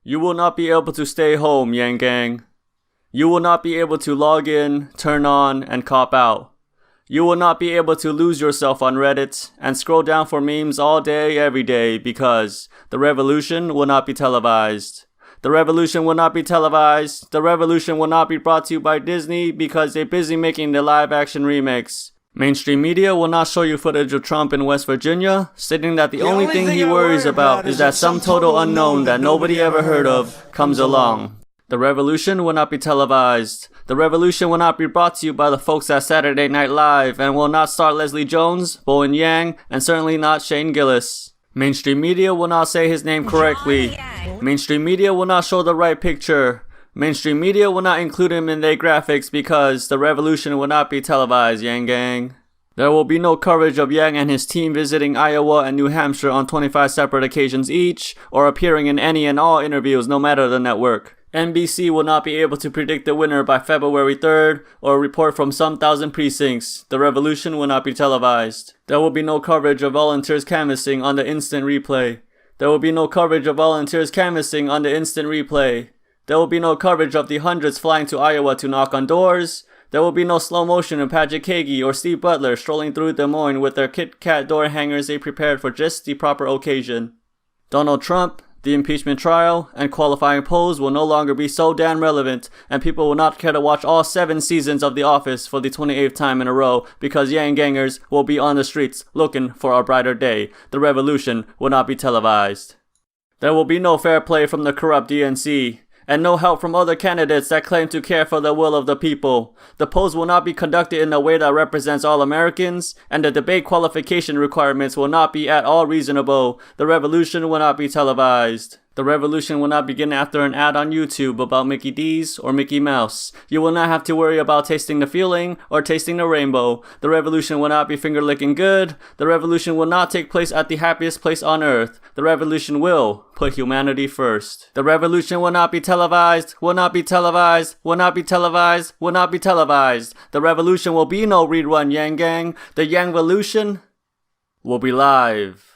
You will not be able to stay home, Yang Gang. You will not be able to log in, turn on, and cop out. You will not be able to lose yourself on Reddit and scroll down for memes all day, every day, because the revolution will not be televised. The revolution will not be televised. The revolution will not be brought to you by Disney because they're busy making the live-action remakes. Mainstream media will not show you footage of Trump in West Virginia, stating that the only thing he worries about is that some total unknown that nobody ever heard of comes along. The revolution will not be televised. The revolution will not be brought to you by the folks at Saturday Night Live and will not star Leslie Jones, Bowen Yang, and certainly not Shane Gillis. Mainstream media will not say his name correctly. Mainstream media will not show the right picture. Mainstream media will not include him in their graphics because the revolution will not be televised, Yang Gang. There will be no coverage of Yang and his team visiting Iowa and New Hampshire on 25 separate occasions each, or appearing in any and all interviews no matter the network. NBC will not be able to predict the winner by February 3rd or report from some thousand precincts. The revolution will not be televised. There will be no coverage of volunteers canvassing on the instant replay. There will be no coverage of volunteers canvassing on the instant replay. There will be no coverage of the hundreds flying to Iowa to knock on doors. There will be no slow motion of Patrick Kagi or Steve Butler strolling through Des Moines with their Kit Kat door hangers they prepared for just the proper occasion. Donald Trump, the impeachment trial, and qualifying polls will no longer be so damn relevant, and people will not care to watch all 7 seasons of The Office for the 28th time in a row because Yang Gangers will be on the streets looking for a brighter day. The revolution will not be televised. There will be no fair play from the corrupt DNC, and no help from other candidates that claim to care for the will of the people. The polls will not be conducted in a way that represents all Americans, and the debate qualification requirements will not be at all reasonable. The revolution will not be televised. The revolution will not begin after an ad on YouTube about Mickey D's or Mickey Mouse. You will not have to worry about tasting the feeling or tasting the rainbow. The revolution will not be finger-licking good. The revolution will not take place at the happiest place on earth. The revolution will put humanity first. The revolution will not be televised, will not be televised, will not be televised, will not be televised. The revolution will be no rerun, Yang Gang. The Yang-volution will be live.